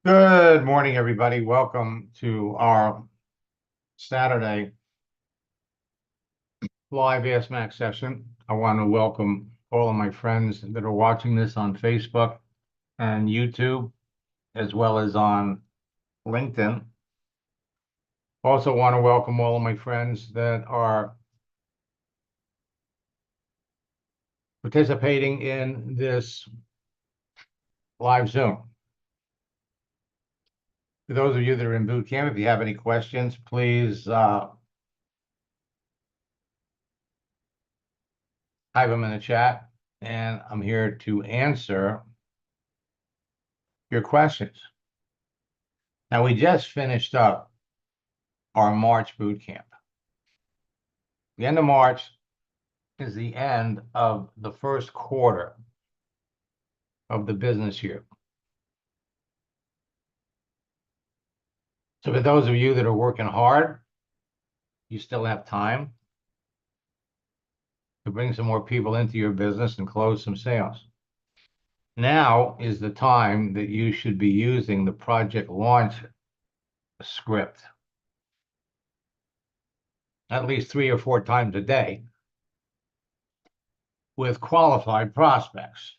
Good morning, everybody. Welcome to our Saturday live Ask Max session. I want to welcome all of my friends that are watching this on Facebook and YouTube, as well as on LinkedIn. Also want to welcome all of my friends that are participating in this live Zoom. For those of you that are in boot camp, if you have any questions, please type them in the chat, and I'm here to answer your questions. Now, we just finished up our March boot camp. The end of March is the end of the first quarter of the business year. So for those of you that are working hard, you still have time to bring some more people into your business and close some sales. Now is the time that you should be using the project launch script at least 3 or 4 times a day with qualified prospects.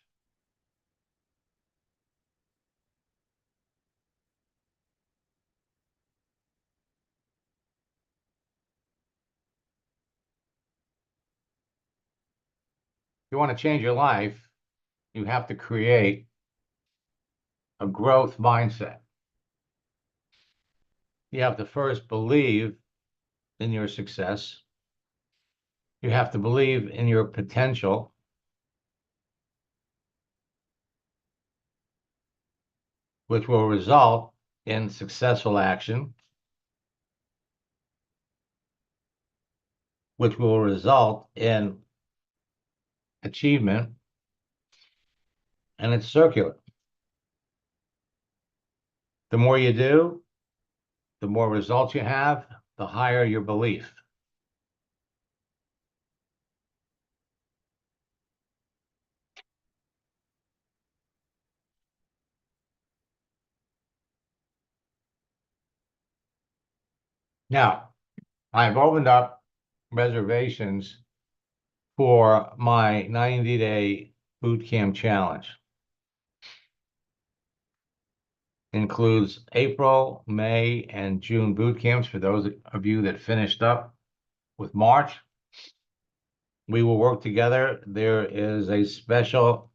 If you want to change your life, you have to create a growth mindset. You have to first believe in your success. You have to believe in your potential. Which will result in successful action, which will result in achievement, and it's circular. The more you do, the more results you have, the higher your belief. Now, I've opened up reservations for my 90-day boot camp challenge. Includes April, May, and June boot camps for those of you that finished up with March. We will work together. There is a special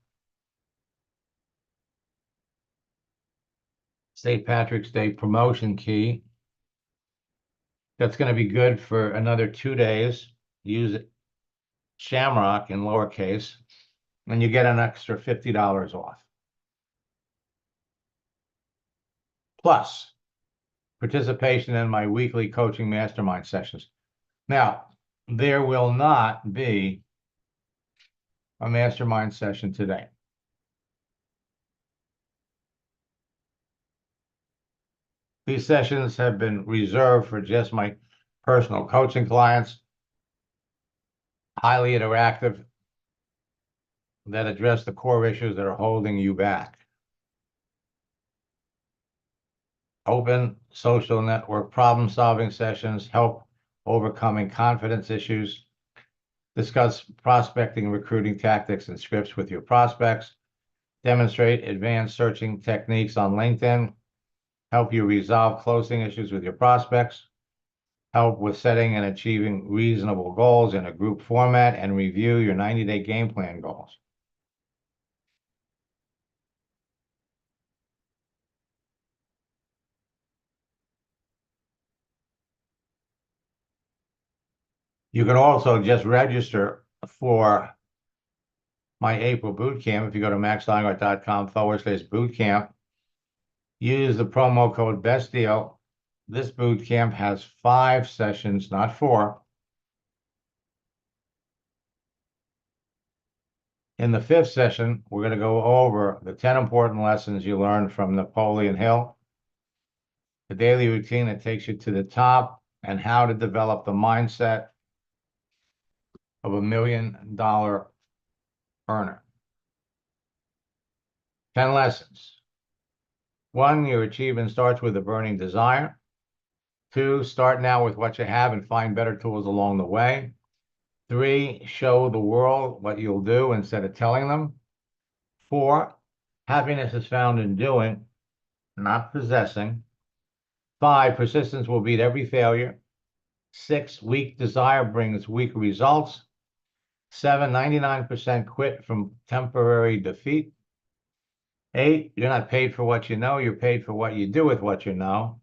St. Patrick's Day promotion key that's going to be good for another 2 days. Use it Shamrock in lowercase, and you get an extra $50 off. Plus, participation in my weekly coaching mastermind sessions. Now, there will not be a mastermind session today. These sessions have been reserved for just my personal coaching clients, highly interactive, that address the core issues that are holding you back. Open social network problem-solving sessions, help overcoming confidence issues, discuss prospecting, recruiting tactics and scripts with your prospects, demonstrate advanced searching techniques on LinkedIn, help you resolve closing issues with your prospects, help with setting and achieving reasonable goals in a group format, and review your 90-day game plan goals. You can also just register for my April boot camp. If you go to maxleinart.com/bootcamp, use the promo code Best Deal. This boot camp has 5 sessions, not 4. In the 5th session, we're going to go over the 10 important lessons you learned from Napoleon Hill, the daily routine that takes you to the top, and how to develop the mindset of $1 million earner. 10 lessons. 1, your achievement starts with a burning desire. 2, start now with what you have and find better tools along the way. 3, show the world what you'll do instead of telling them. 4, happiness is found in doing, not possessing. 5, persistence will beat every failure. 6, weak desire brings weak results. 7, 99% quit from temporary defeat. 8, you're not paid for what you know, you're paid for what you do with what you know.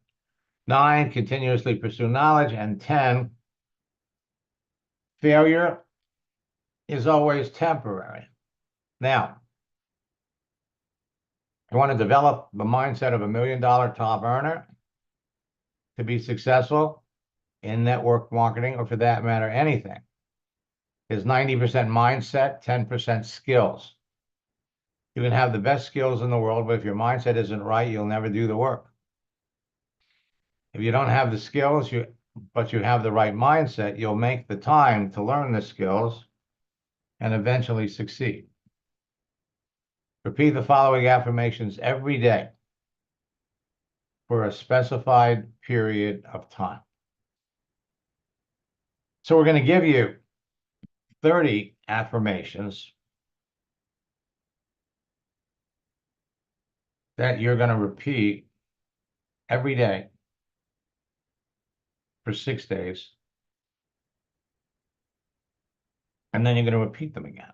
9, continuously pursue knowledge. And 10, failure is always temporary. Now, you want to develop the mindset of $1 million top earner to be successful in network marketing, or for that matter, anything, is 90% mindset, 10% skills. You can have the best skills in the world, but if your mindset isn't right, you'll never do the work. If you don't have the skills, but you have the right mindset, you'll make the time to learn the skills and eventually succeed. Repeat the following affirmations every day for a specified period of time. So we're going to give you 30 affirmations that you're going to repeat every day for 6 days. And then you're going to repeat them again.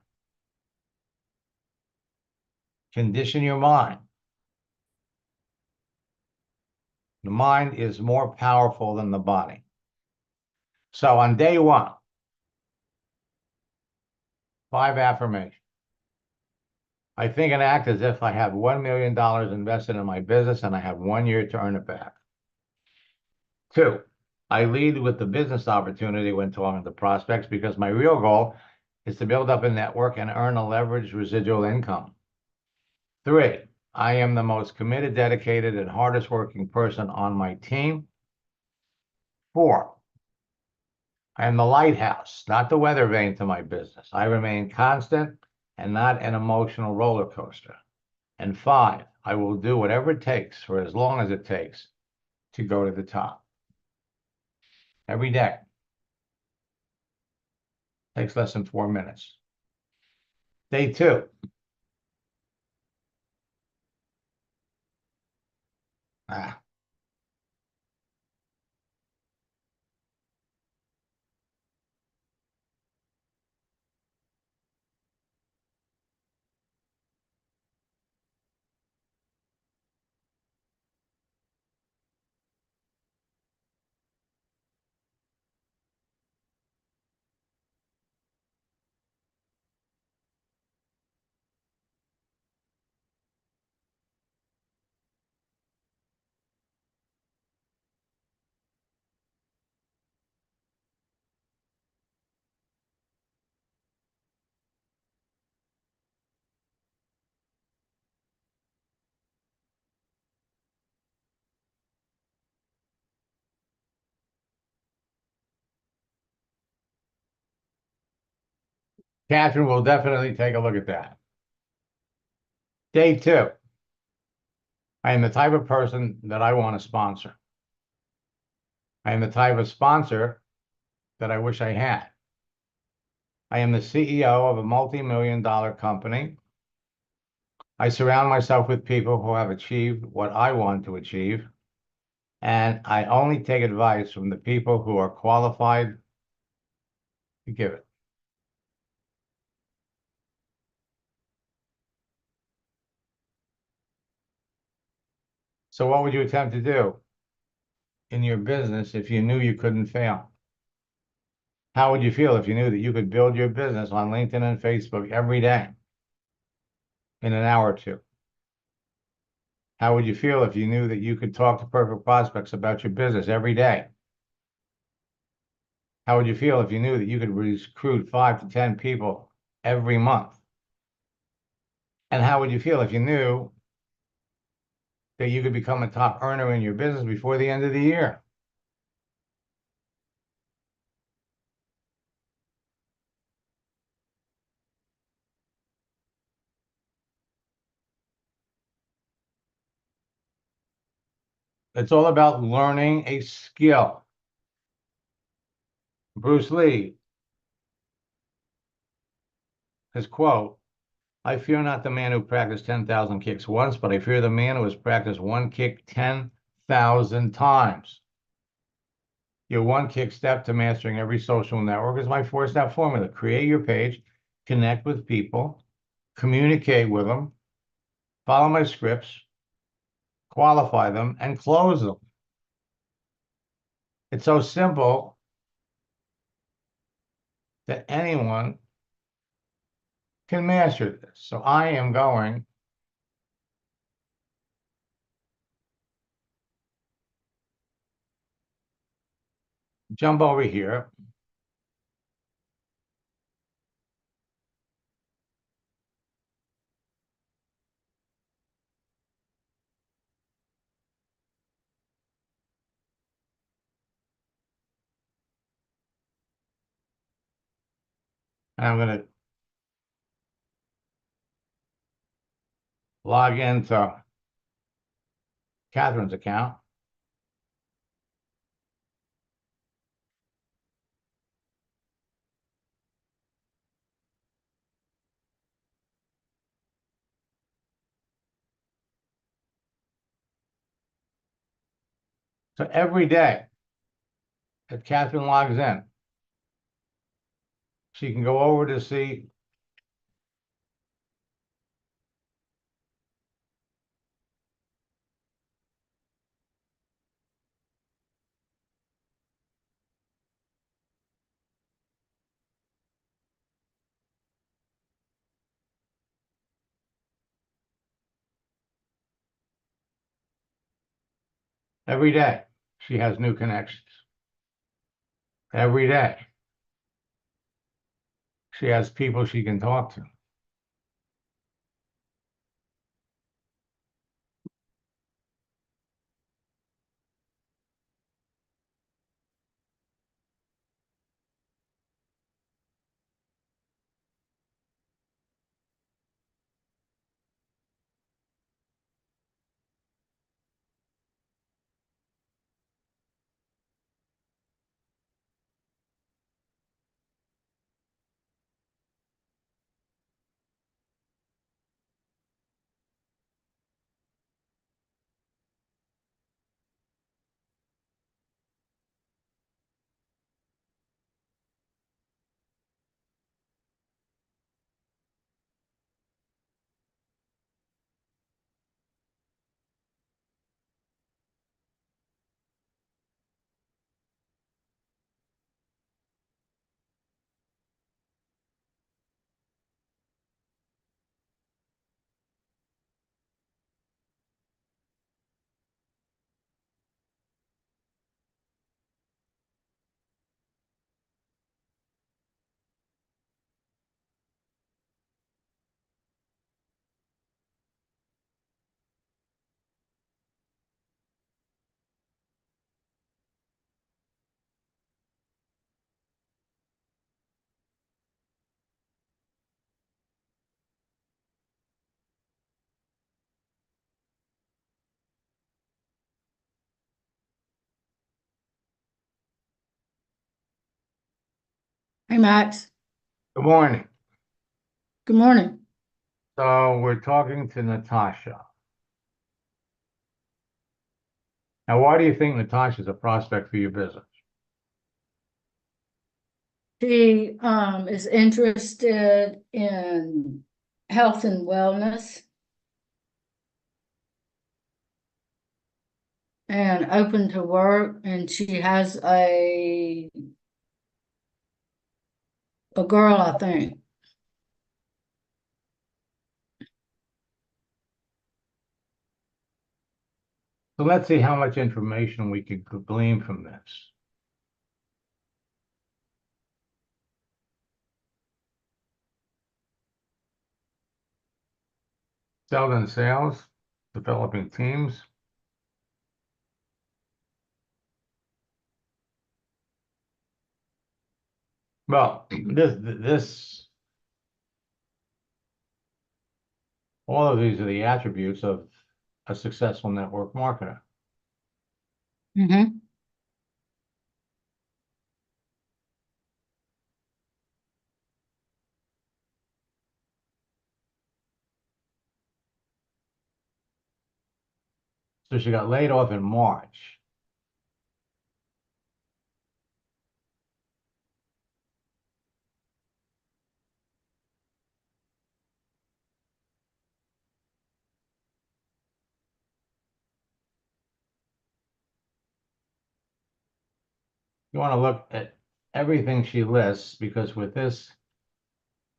Condition your mind. The mind is more powerful than the body. So on day 1, 5 affirmations. I think and act as if I have $1 million invested in my business and I have 1 year to earn it back. 2, I lead with the business opportunity when talking to prospects because my real goal is to build up a network and earn a leveraged residual income. 3, I am the most committed, dedicated, and hardest working person on my team. 4, I am the lighthouse, not the weather vane to my business. I remain constant and not an emotional roller coaster. And 5, I will do whatever it takes for as long as it takes to go to the top. Every day. Takes less than 4 minutes. Day 2. Catherine will definitely take a look at that. Day 2. I am the type of person that I want to sponsor. I am the type of sponsor that I wish I had. I am the CEO of a multi-million-dollar company. I surround myself with people who have achieved what I want to achieve, and I only take advice from the people who are qualified to give it. So what would you attempt to do in your business if you knew you couldn't fail? How would you feel if you knew that you could build your business on LinkedIn and Facebook every day in an hour or 2? How would you feel if you knew that you could talk to perfect prospects about your business every day? How would you feel if you knew that you could recruit 5 to 10 people every month? And how would you feel if you knew that you could become a top earner in your business before the end of the year? It's all about learning a skill. Bruce Lee, his quote, I fear not the man who practiced 10,000 kicks once, but I fear the man who has practiced one kick 10,000 times. Your one kick step to mastering every social network is my four-step formula. Create your page, connect with people, communicate with them, follow my scripts, qualify them, and close them. It's so simple that anyone can master this. So I am going to jump over here. And I'm going to log into Catherine's account. So every day that Catherine logs in, she can go over to see every day. She has new connections. Every day. She has people she can talk to. Hey, Max. Good morning. Good morning. So we're talking to Natasha. Now, why do you think Natasha's a prospect for your business? She is interested in health and wellness and open to work, and she has a girl, I think. So let's see how much information we could glean from this. Selling sales, developing teams. Well, all of these are the attributes of a successful network marketer. Mm-hmm. So she got laid off in March. You want to look at everything she lists, because with this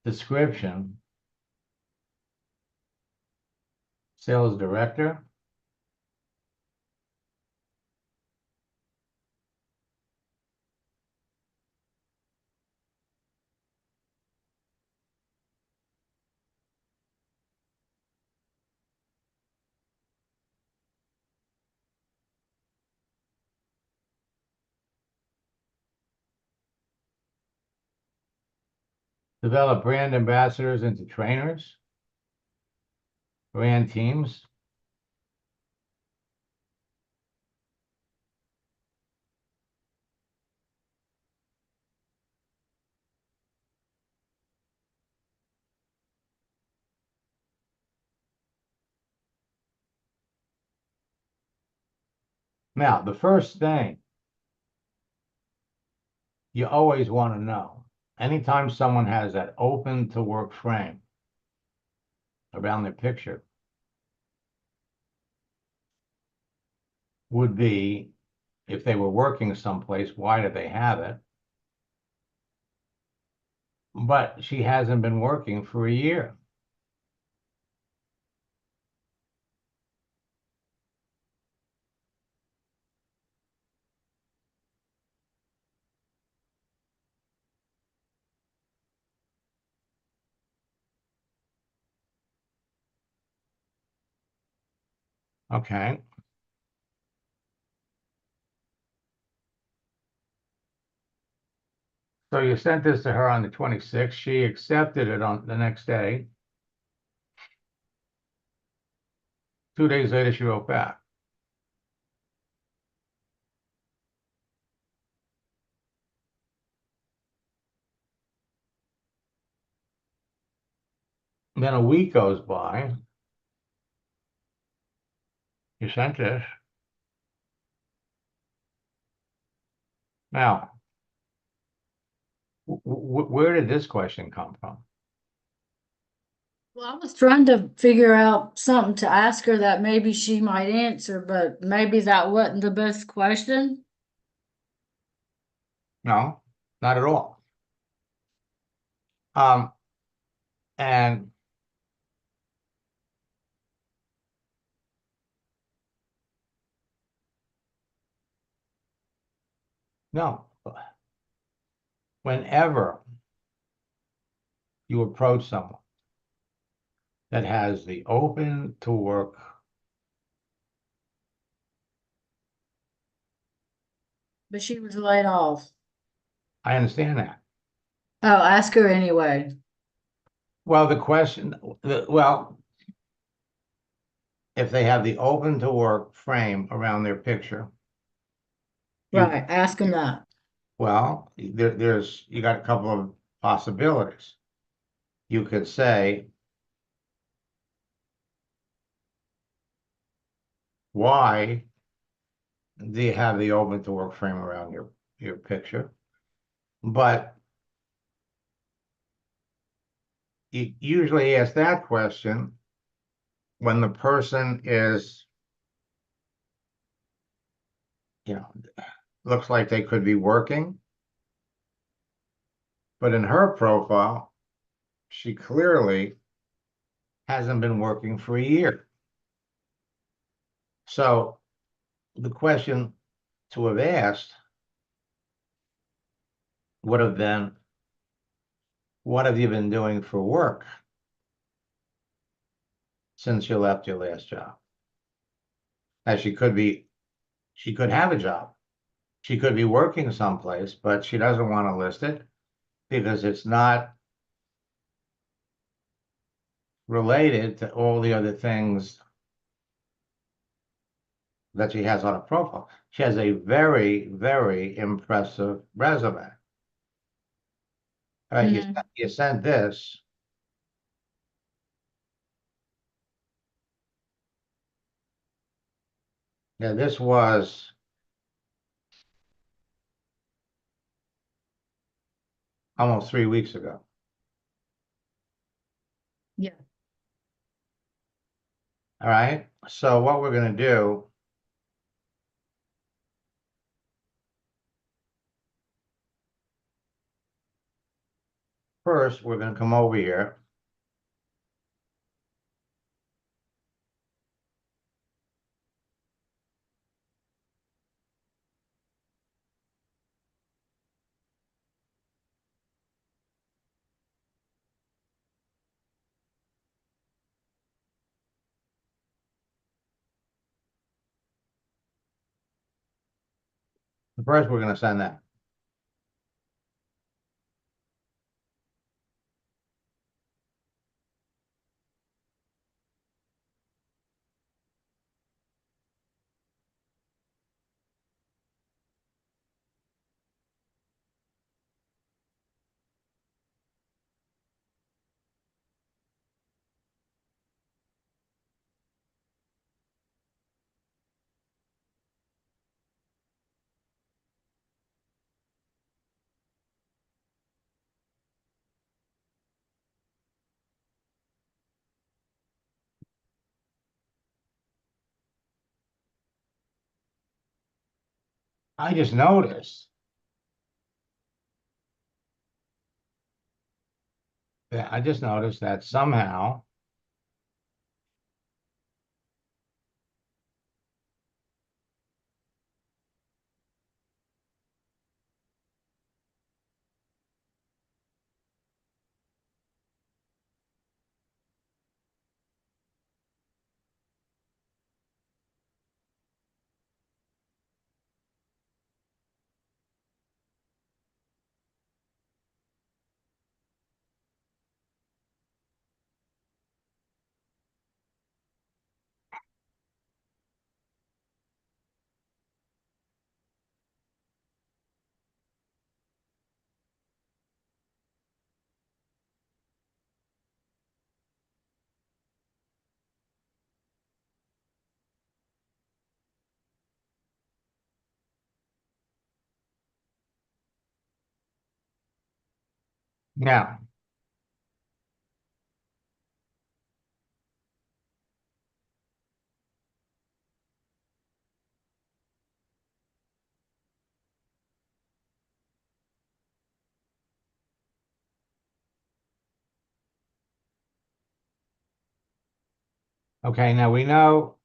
description, sales director, develop brand ambassadors into trainers, brand teams. Now, the first thing you always want to know, anytime someone has that open to work frame around their picture, would be if they were working someplace, why do they have it? But she hasn't been working for a year. Okay. So you sent this to her on the 26th. She accepted it on the next day. 2 days later, she wrote back. Then a week goes by. You sent this. Now, where did this question come from? Well, I was trying to figure out something to ask her that maybe she might answer, but maybe that wasn't the best question. No, not at all. And no, whenever you approach someone that has the open to work, But she was laid off. I understand that. Oh, ask her anyway. Well, the question, well, if they have the open to work frame around their picture, you, Right, ask them that. well, there's, you got a couple of possibilities. You could say, why do you have the open to work frame around your picture? But you usually ask that question when the person is, you know, looks like they could be working. But in her profile, she clearly hasn't been working for a year. So the question to have asked would have been, what have you been doing for work since you left your last job? As she could have a job. She could be working someplace, but she doesn't want to list it because it's not related to all the other things that she has on her profile. She has a very, very impressive resume. All right, you sent this. Yeah, this was almost 3 weeks ago. Yeah. All right, so what we're going to do, first, we're going to come over here. First, we're going to send that. I just noticed that somehow now, okay, now we know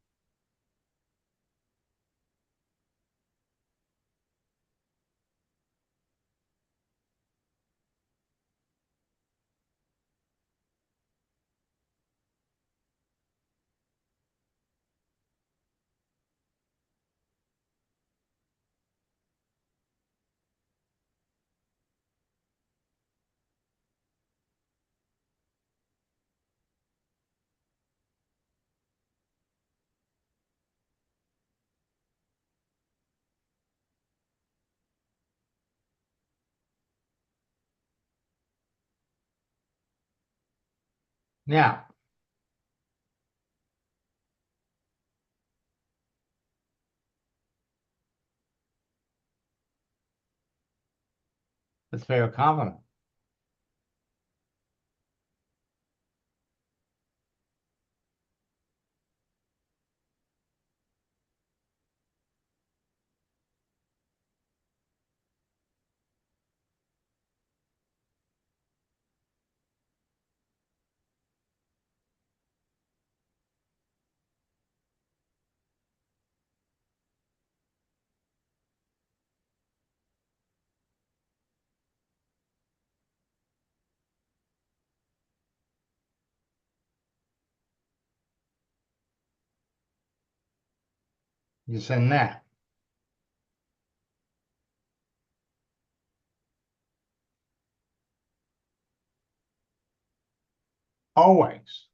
now. Let's pay a compliment. You send that. Always.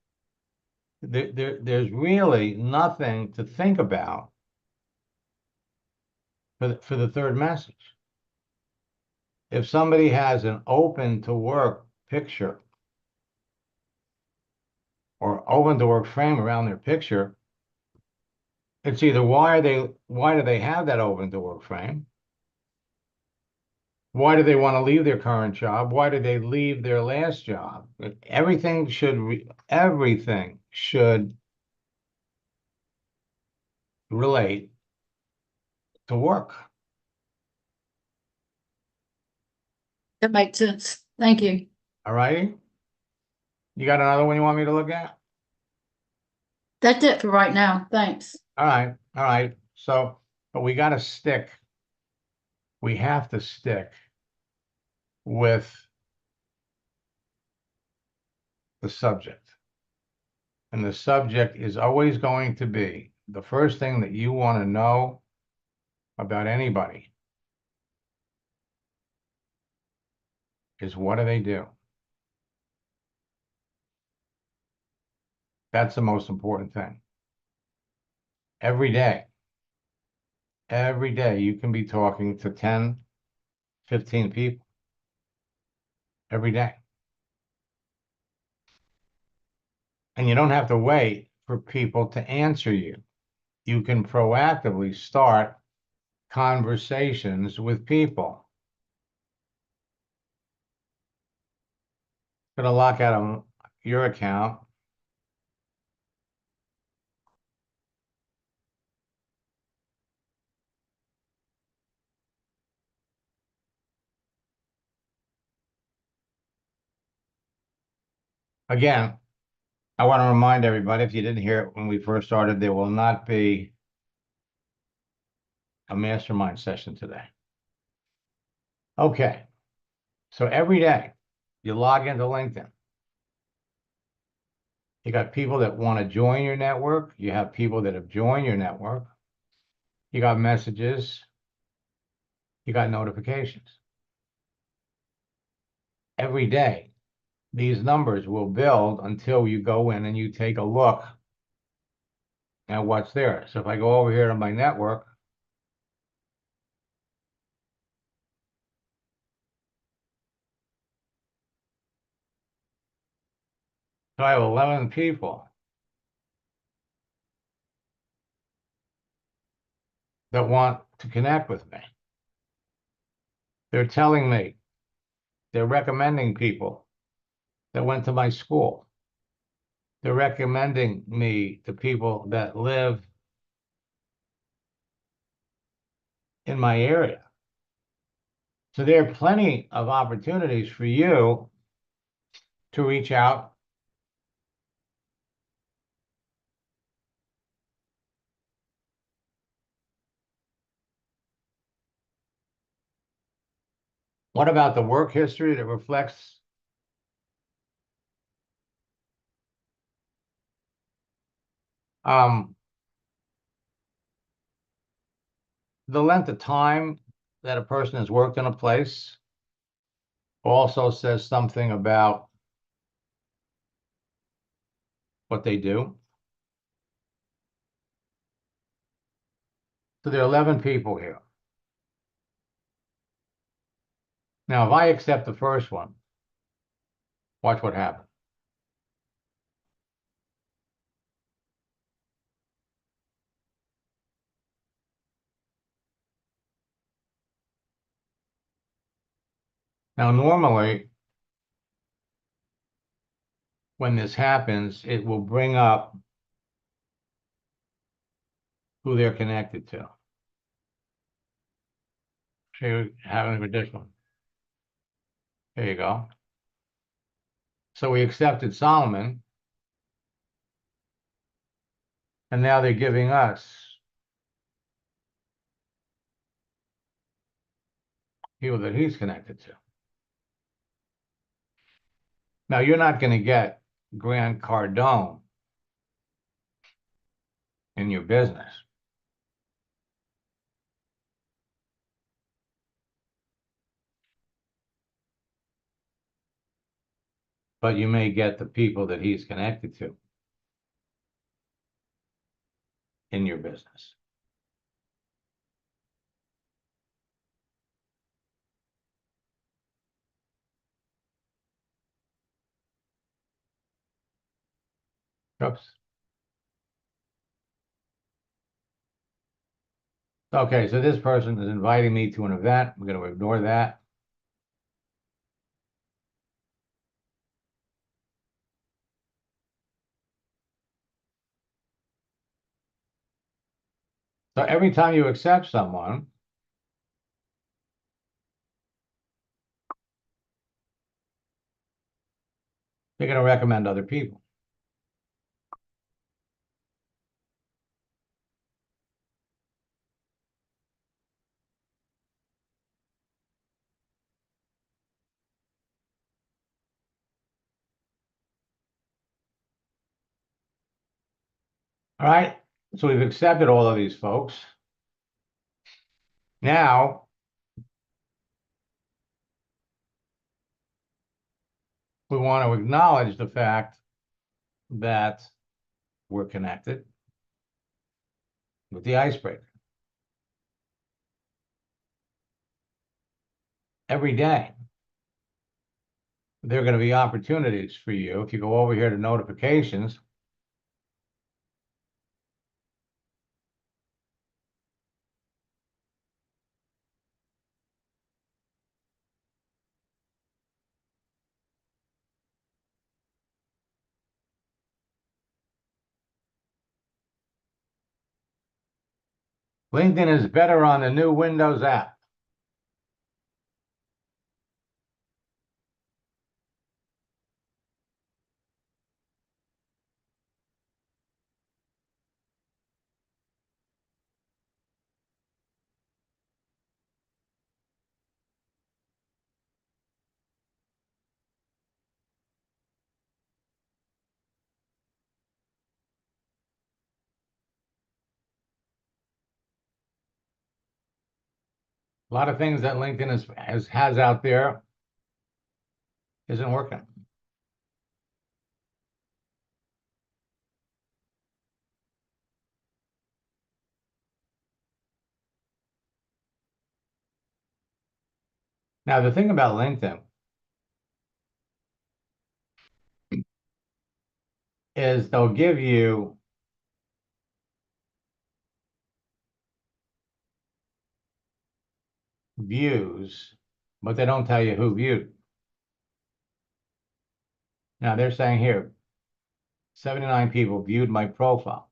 There's really nothing to think about for the third message. If somebody has an open to work picture or open to work frame around their picture, it's either why do they have that open to work frame? Why do they want to leave their current job? Why did they leave their last job? Everything should relate to work. That makes sense. Thank you. All righty? You got another one you want me to look at? That's it for right now. Thanks. All right. So, but we have to stick with the subject. And the subject is always going to be the first thing that you want to know about anybody is what do they do? That's the most important thing. Every day you can be talking to 10, 15 people every day. And you don't have to wait for people to answer you. You can proactively start conversations with people. Gonna lock out your account. Again, I want to remind everybody, if you didn't hear it when we first started, there will not be a mastermind session today. Okay. So every day you log into LinkedIn. You got people that want to join your network. You have people that have joined your network. You got messages. You got notifications. Every day, these numbers will build until you go in and you take a look at what's there. So if I go over here to my network, so I have 11 people that want to connect with me. They're telling me, they're recommending people that went to my school. They're recommending me to people that live in my area. So there are plenty of opportunities for you to reach out. What about the work history that reflects the length of time that a person has worked in a place? Also says something about what they do. So there are 11 people here. Now, if I accept the first one, watch what happens. Now, normally, when this happens, it will bring up who they're connected to. So you have a this one. There you go. So we accepted Solomon, and now they're giving us people that he's connected to. Now, you're not going to get Grant Cardone in your business. But you may get the people that he's connected to in your business. Oops. Okay, so this person is inviting me to an event. I'm going to ignore that. So every time you accept someone, you're going to recommend other people. All right, so we've accepted all of these folks. Now, we want to acknowledge the fact that we're connected with the icebreaker. Every day, there are going to be opportunities for you. If you go over here to notifications, LinkedIn is better on the new Windows app. A lot of things that LinkedIn has out there isn't working. Now, the thing about LinkedIn is they'll give you views, but they don't tell you who viewed. Now, they're saying here, 79 people viewed my profile.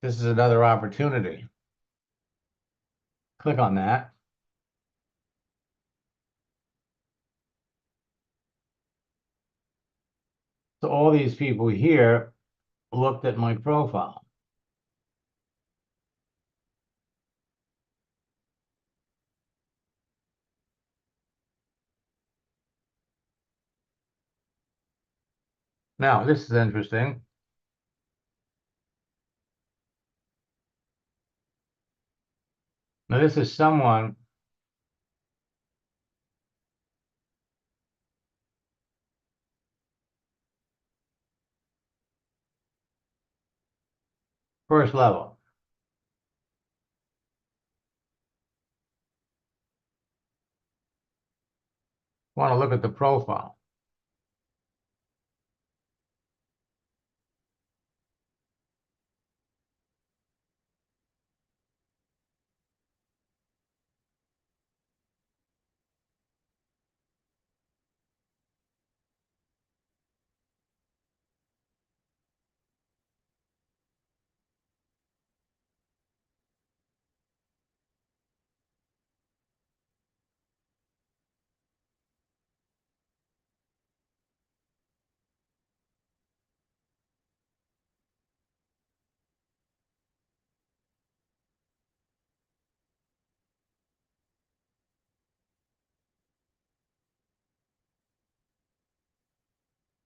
This is another opportunity. Click on that. So all these people here looked at my profile. Now, this is interesting. Now, this is someone first level. Want to look at the profile.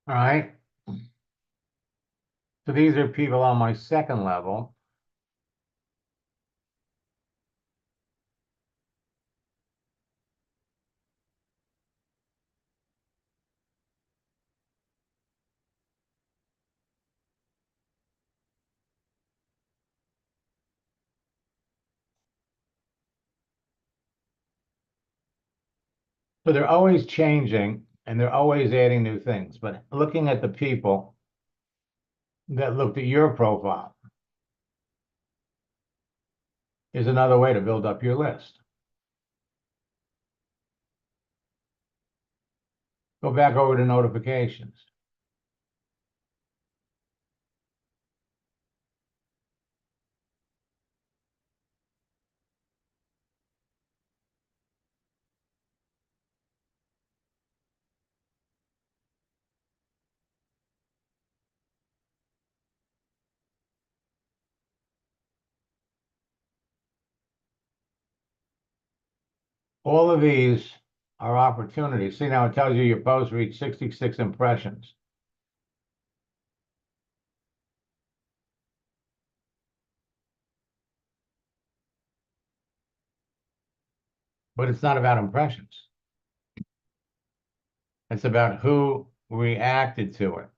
All right. So these are people on my second level. So they're always changing and they're always adding new things. But looking at the people, that looked at your profile. Is another way to build up your list. Go back over to notifications. All of these are opportunities. See, now it tells you your post reached 66 impressions. But it's not about impressions. It's about who reacted to it.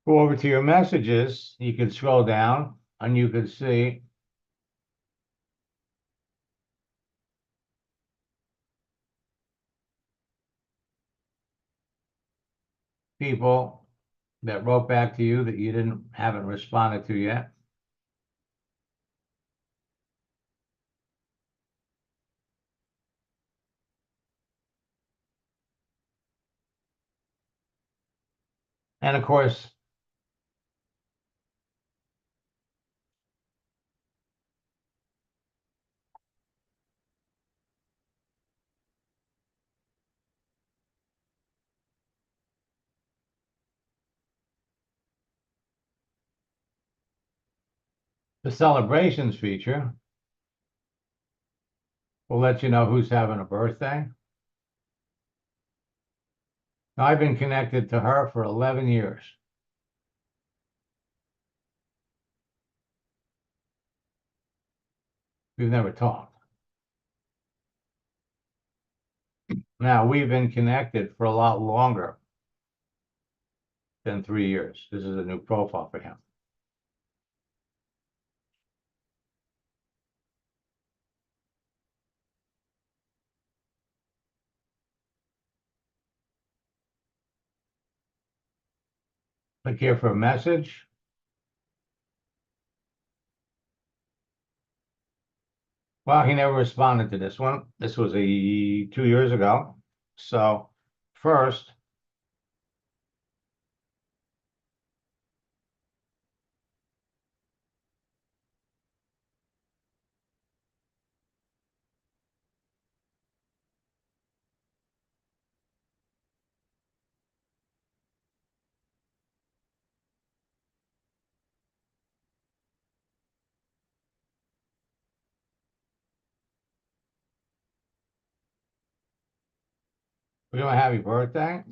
Go over to your messages. You can scroll down and you can see people that wrote back to you that you haven't responded to yet. And of course, the celebrations feature will let you know who's having a birthday. Now, I've been connected to her for 11 years. We've never talked. Now, we've been connected for a lot longer than 3 years. This is a new profile for him. Click here for a message. Well, he never responded to this one. This was 2 years ago. So first, we're doing happy birthday.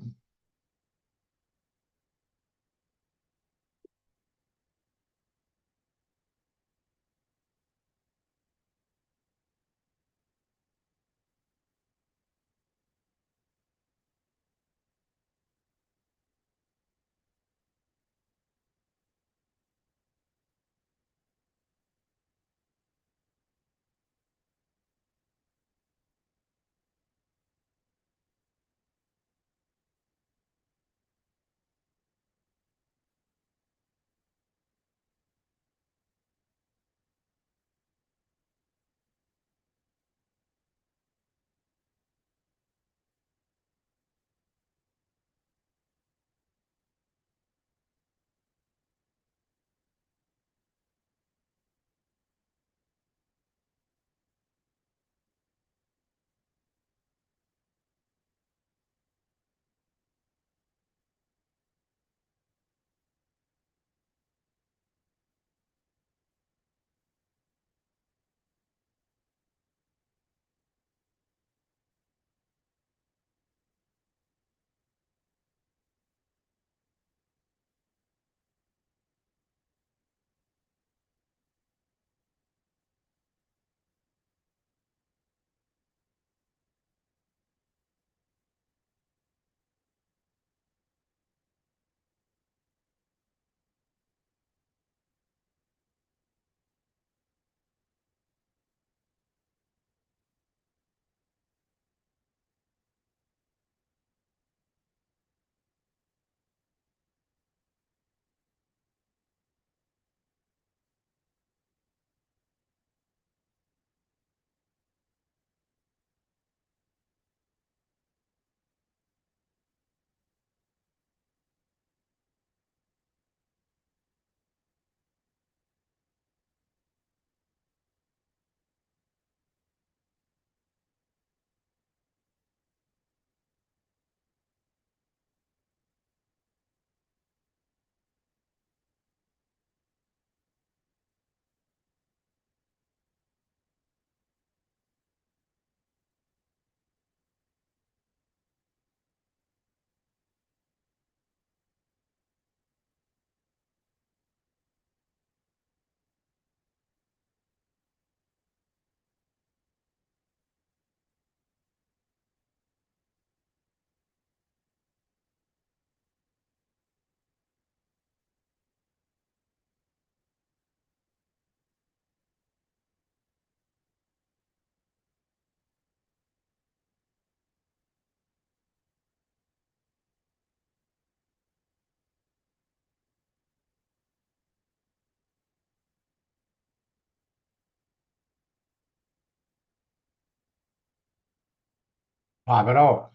pop it over.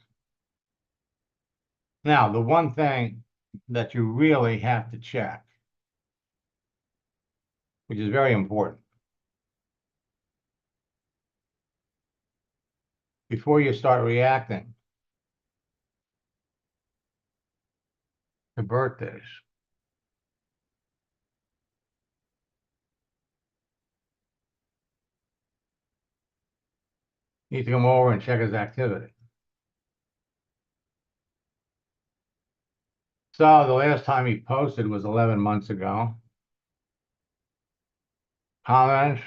Now, the one thing that you really have to check, which is very important, before you start reacting to birthdays, you need to come over and check his activity. So the last time he posted was 11 months ago. Comments,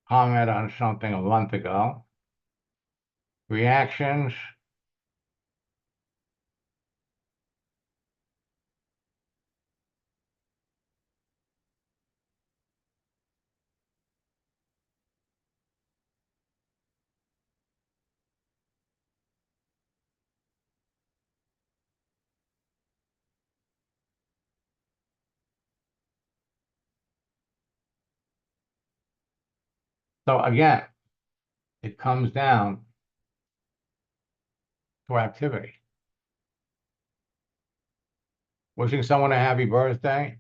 comment on something a month ago. Reactions. So again, it comes down to activity. Wishing someone a happy birthday.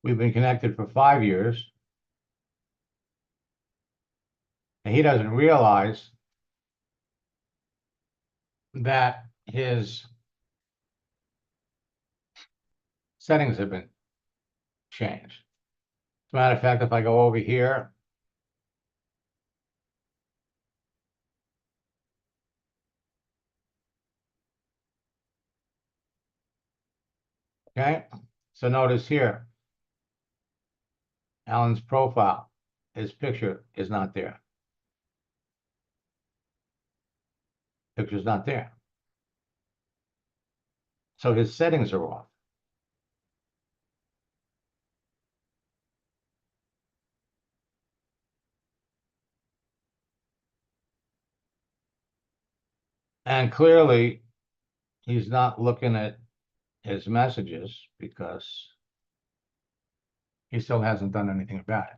We've been connected for 5 years. And he doesn't realize that his settings have been changed. As a matter of fact, if I go over here, okay? So notice here, Alan's profile, his picture is not there. Picture's not there. So his settings are off. And clearly, he's not looking at his messages because he still hasn't done anything about it.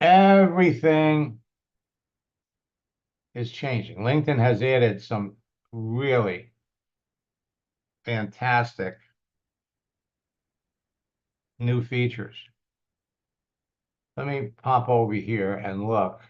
Everything is changing. LinkedIn has added some really fantastic new features. Let me pop over here and look.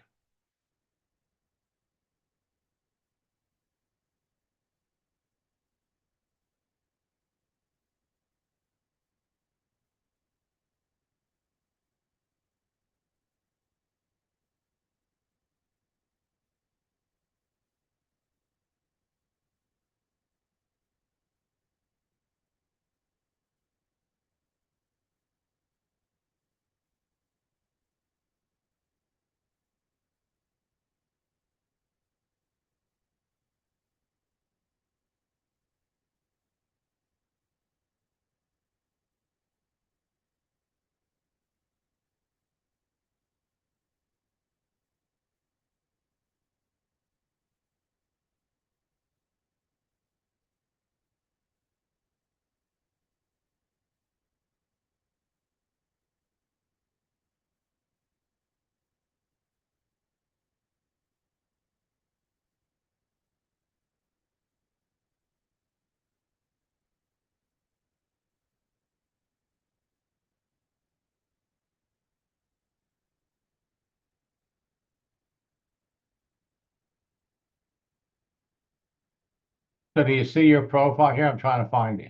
So do you see your profile here? I'm trying to find you.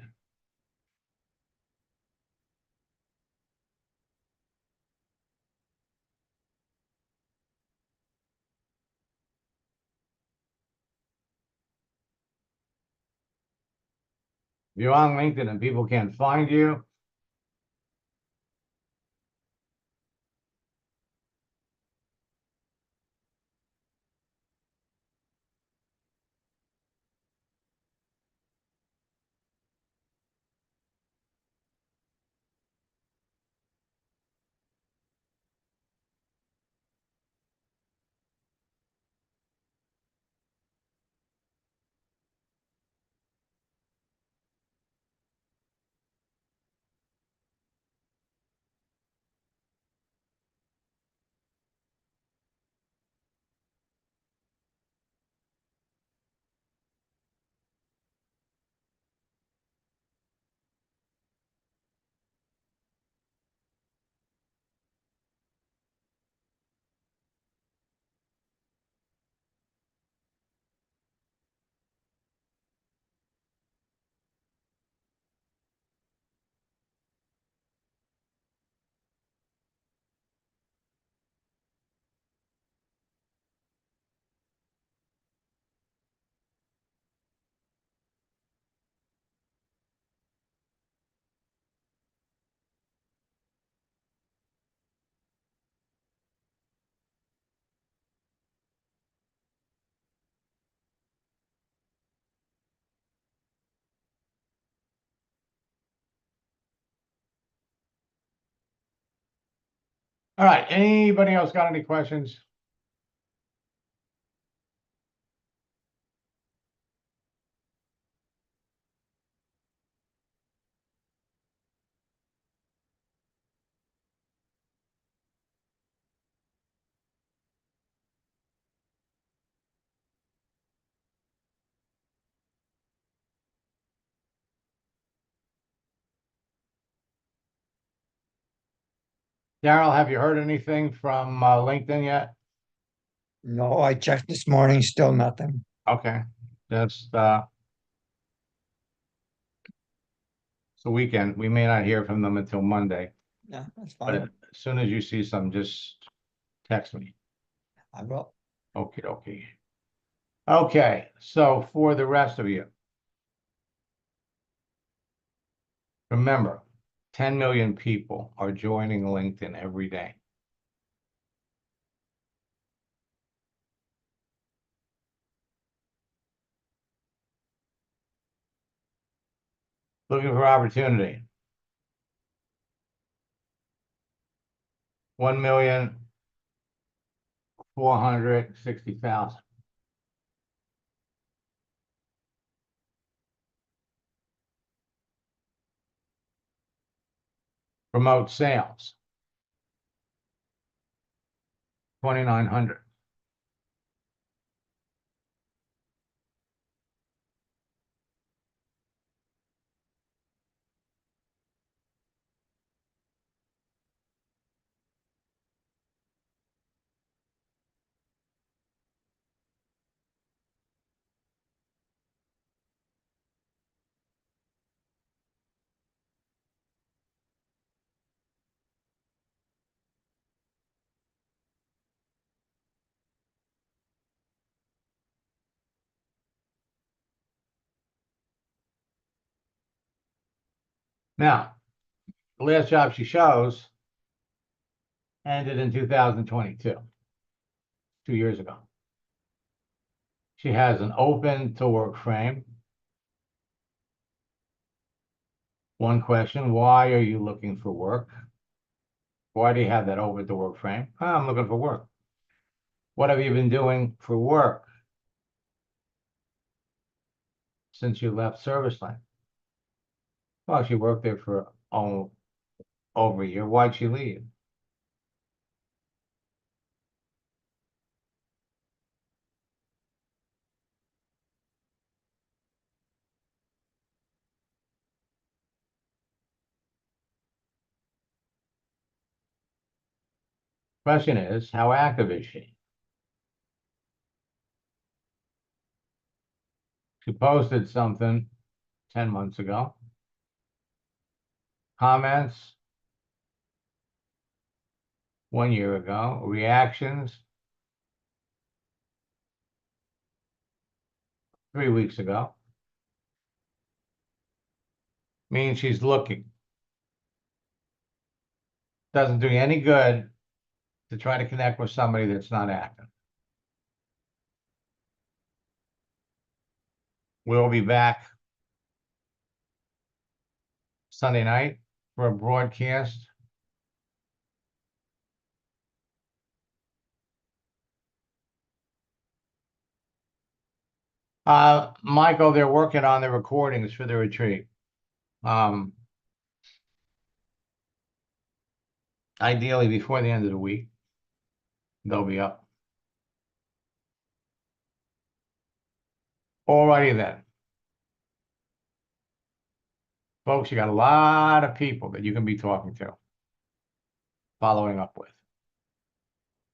If you're on LinkedIn and people can't find you, All right, anybody else got any questions? Daryl, have you heard anything from LinkedIn yet? No, I checked this morning, still nothing. Okay, that's it's the weekend. We may not hear from them until Monday, Yeah, that's but fine. as soon as you see some, just text me. I will. Okay, okay. Okay, so for the rest of you, remember, 10 million people are joining LinkedIn every day. Looking for opportunity. 1,460,000. Remote sales, 2,900. Now, the last job she shows ended in 2022, 2 years ago. She has an open to work frame. One question, why are you looking for work? Why do you have that open to work frame? Oh, I'm looking for work. What have you been doing for work since you left service line? Well, she worked there for over a year. Why'd she leave? Question is, how active is she? She posted something 10 months ago. Comments 1 year ago. Reactions 3 weeks ago. Means she's looking. Doesn't do you any good to try to connect with somebody that's not active. We'll be back Sunday night for a broadcast. Michael, they're working on the recordings for the retreat. Ideally before the end of the week, they'll be up. Alrighty then. Folks, you got a lot of people that you can be talking to, following up with.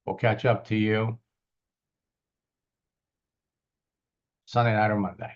We'll catch up to you Sunday night or Monday.